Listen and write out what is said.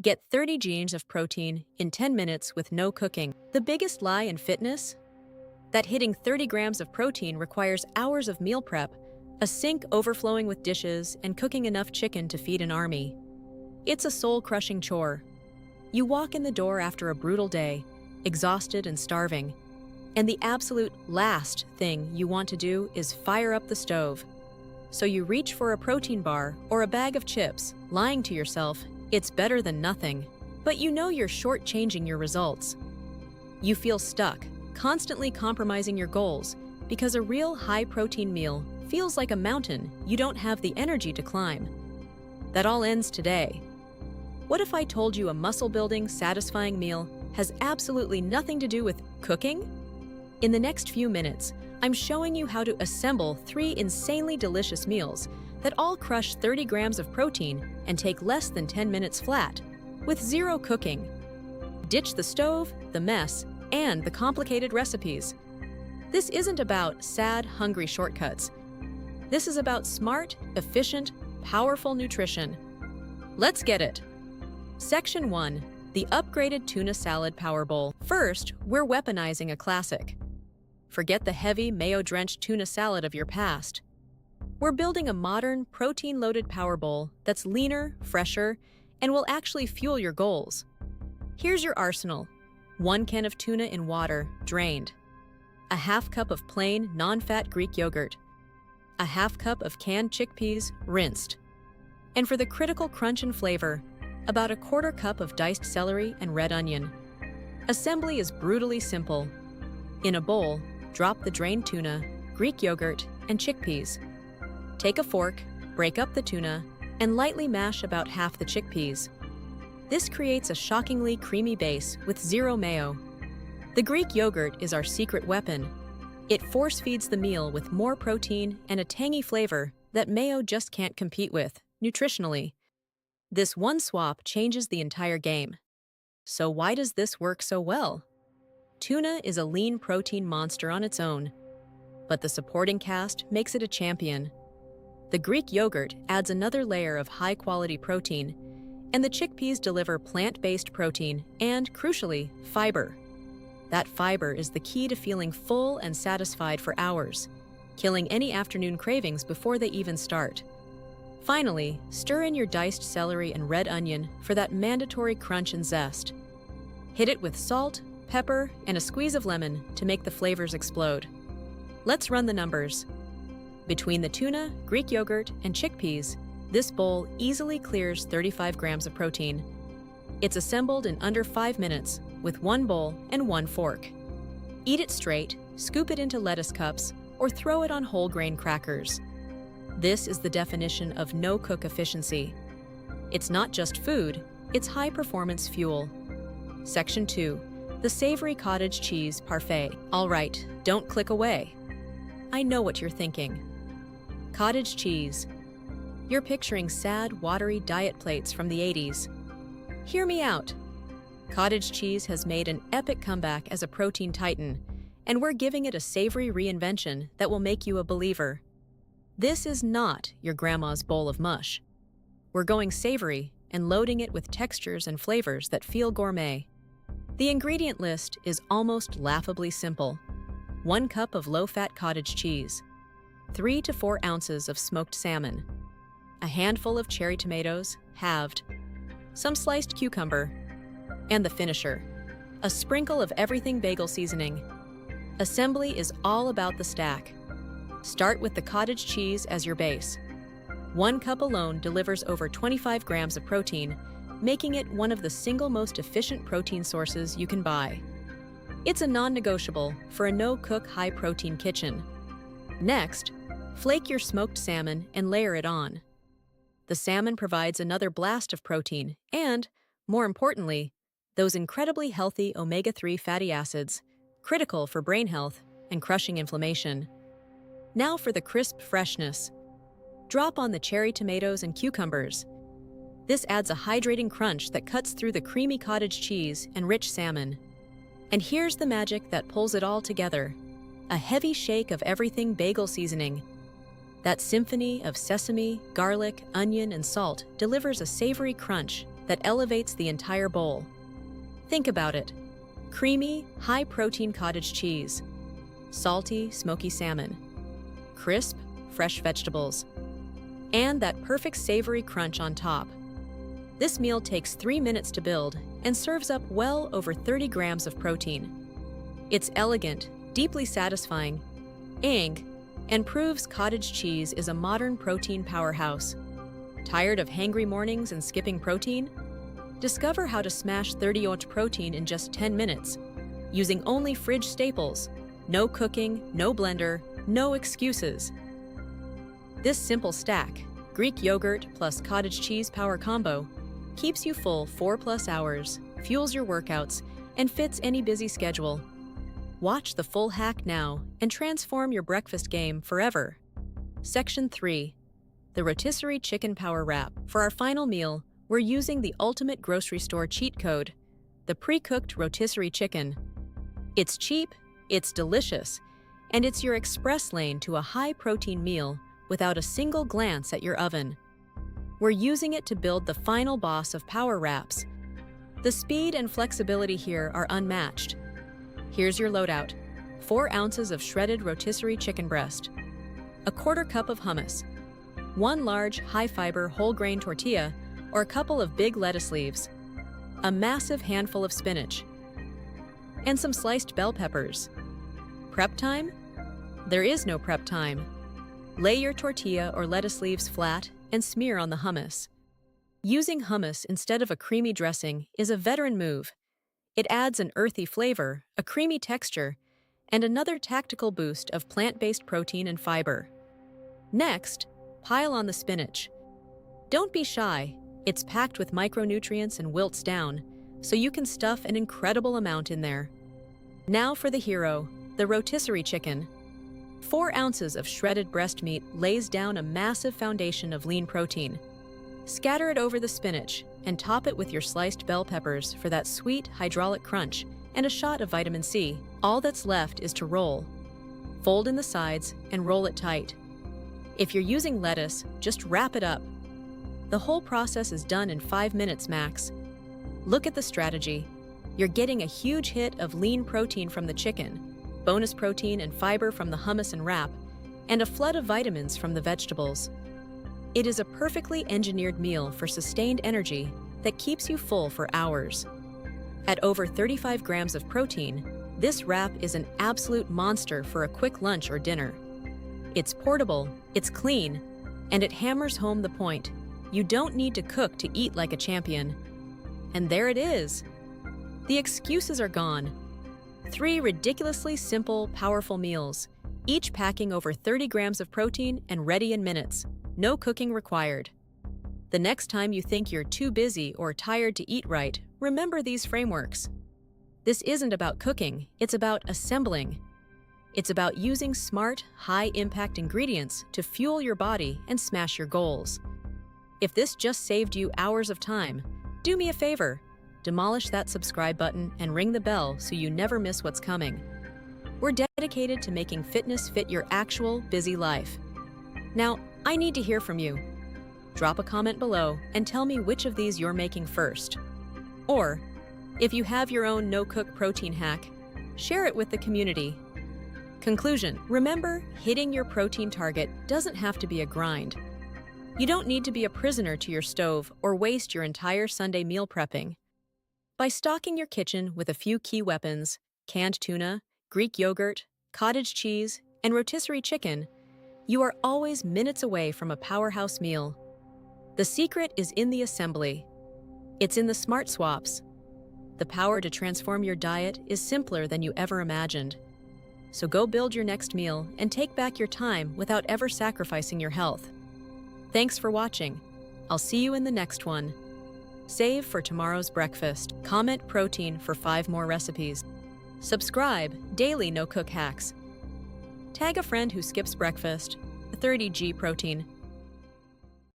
Get 30 grams of protein in 10 minutes with no cooking. The biggest lie in fitness? That hitting 30 grams of protein requires hours of meal prep, a sink overflowing with dishes, and cooking enough chicken to feed an army. It's a soul-crushing chore. You walk in the door after a brutal day, exhausted and starving, and the absolute last thing you want to do is fire up the stove. So you reach for a protein bar or a bag of chips, lying to yourself, it's better than nothing. But you know you're shortchanging your results. You feel stuck, constantly compromising your goals, because a real high-protein meal feels like a mountain you don't have the energy to climb. That all ends today. What if I told you a muscle-building, satisfying meal has absolutely nothing to do with cooking? In the next few minutes, I'm showing you how to assemble 3 insanely delicious meals that all crush 30 grams of protein and take less than 10 minutes flat, with zero cooking. Ditch the stove, the mess, and the complicated recipes. This isn't about sad, hungry shortcuts. This is about smart, efficient, powerful nutrition. Let's get it. Section 1. The upgraded tuna salad power bowl. First, we're weaponizing a classic. Forget the heavy, mayo-drenched tuna salad of your past. We're building a modern, protein-loaded power bowl that's leaner, fresher, and will actually fuel your goals. Here's your arsenal. 1 can of tuna in water, drained. A half cup of plain, non-fat Greek yogurt. A half cup of canned chickpeas, rinsed. And for the critical crunch and flavor, about a 1/4 cup of diced celery and red onion. Assembly is brutally simple. In a bowl, drop the drained tuna, Greek yogurt, and chickpeas. Take a fork, break up the tuna, and lightly mash about half the chickpeas. This creates a shockingly creamy base with zero mayo. The Greek yogurt is our secret weapon. It force-feeds the meal with more protein and a tangy flavor that mayo just can't compete with, nutritionally. This one swap changes the entire game. So why does this work so well? Tuna is a lean protein monster on its own, but the supporting cast makes it a champion. The Greek yogurt adds another layer of high-quality protein, and the chickpeas deliver plant-based protein and, crucially, fiber. That fiber is the key to feeling full and satisfied for hours, killing any afternoon cravings before they even start. Finally, stir in your diced celery and red onion for that mandatory crunch and zest. Hit it with salt, pepper, and a squeeze of lemon to make the flavors explode. Let's run the numbers. Between the tuna, Greek yogurt, and chickpeas, this bowl easily clears 35 grams of protein. It's assembled in under 5 minutes with 1 bowl and 1 fork. Eat it straight, scoop it into lettuce cups, or throw it on whole grain crackers. This is the definition of no-cook efficiency. It's not just food, it's high-performance fuel. Section 2. The Savory Cottage Cheese Parfait. All right, don't click away. I know what you're thinking. Cottage cheese. You're picturing sad, watery diet plates from the 80s. Hear me out. Cottage cheese has made an epic comeback as a protein titan, and we're giving it a savory reinvention that will make you a believer. This is not your grandma's bowl of mush. We're going savory and loading it with textures and flavors that feel gourmet. The ingredient list is almost laughably simple. 1 cup of low-fat cottage cheese, 3 to 4 ounces of smoked salmon, a handful of cherry tomatoes, halved, some sliced cucumber, and the finisher, a sprinkle of everything bagel seasoning. Assembly is all about the stack. Start with the cottage cheese as your base. 1 cup alone delivers over 25 grams of protein, making it one of the single most efficient protein sources you can buy. It's a non-negotiable for a no-cook high-protein kitchen. Next, flake your smoked salmon and layer it on. The salmon provides another blast of protein and, more importantly, those incredibly healthy omega-3 fatty acids, critical for brain health and crushing inflammation. Now for the crisp freshness. Drop on the cherry tomatoes and cucumbers. This adds a hydrating crunch that cuts through the creamy cottage cheese and rich salmon. And here's the magic that pulls it all together. A heavy shake of everything bagel seasoning. That symphony of sesame, garlic, onion, and salt delivers a savory crunch that elevates the entire bowl. Think about it. Creamy, high-protein cottage cheese, salty, smoky salmon, crisp, fresh vegetables, and that perfect savory crunch on top. This meal takes 3 minutes to build and serves up well over 30 grams of protein. It's elegant, deeply satisfying, and proves cottage cheese is a modern protein powerhouse. Tired of hangry mornings and skipping protein? Discover how to smash 30-ounce protein in just 10 minutes, using only fridge staples. No cooking, no blender, no excuses. This simple stack, Greek yogurt plus cottage cheese power combo, keeps you full 4+ hours, fuels your workouts, and fits any busy schedule. Watch the full hack now and transform your breakfast game forever. Section 3. The Rotisserie Chicken Power Wrap. For our final meal, we're using the ultimate grocery store cheat code, the pre-cooked rotisserie chicken. It's cheap, it's delicious, and it's your express lane to a high-protein meal without a single glance at your oven. We're using it to build the final boss of power wraps. The speed and flexibility here are unmatched. Here's your loadout: 4 ounces of shredded rotisserie chicken breast, a 1/4 cup of hummus, 1 large high-fiber whole-grain tortilla or a couple of big lettuce leaves, a massive handful of spinach, and some sliced bell peppers. Prep time? There is no prep time. Lay your tortilla or lettuce leaves flat and smear on the hummus. Using hummus instead of a creamy dressing is a veteran move. It adds an earthy flavor, a creamy texture, and another tactical boost of plant-based protein and fiber. Next, pile on the spinach. Don't be shy. It's packed with micronutrients and wilts down, so you can stuff an incredible amount in there. Now for the hero, the rotisserie chicken. 4 ounces of shredded breast meat lays down a massive foundation of lean protein. Scatter it over the spinach and top it with your sliced bell peppers for that sweet hydraulic crunch and a shot of vitamin C. All that's left is to roll. Fold in the sides and roll it tight. If you're using lettuce, just wrap it up. The whole process is done in 5 minutes max. Look at the strategy. You're getting a huge hit of lean protein from the chicken, bonus protein and fiber from the hummus and wrap, and a flood of vitamins from the vegetables. It is a perfectly engineered meal for sustained energy that keeps you full for hours. At over 35 grams of protein, this wrap is an absolute monster for a quick lunch or dinner. It's portable, it's clean, and it hammers home the point: you don't need to cook to eat like a champion. And there it is. The excuses are gone. 3 ridiculously simple, powerful meals, each packing over 30 grams of protein and ready in minutes. No cooking required. The next time you think you're too busy or tired to eat right, remember these frameworks. This isn't about cooking, it's about assembling. It's about using smart, high-impact ingredients to fuel your body and smash your goals. If this just saved you hours of time, do me a favor. Demolish that subscribe button and ring the bell so you never miss what's coming. We're dedicated to making fitness fit your actual busy life. Now, I need to hear from you. Drop a comment below and tell me which of these you're making first. Or, if you have your own no-cook protein hack, share it with the community. Conclusion: remember, hitting your protein target doesn't have to be a grind. You don't need to be a prisoner to your stove or waste your entire Sunday meal prepping. By stocking your kitchen with a few key weapons, canned tuna, Greek yogurt, cottage cheese, and rotisserie chicken, you are always minutes away from a powerhouse meal. The secret is in the assembly. It's in the smart swaps. The power to transform your diet is simpler than you ever imagined. So go build your next meal and take back your time without ever sacrificing your health. Thanks for watching. I'll see you in the next one. Save for tomorrow's breakfast. Comment protein for 5 more recipes. Subscribe, daily no-cook hacks. Tag a friend who skips breakfast, 30g protein.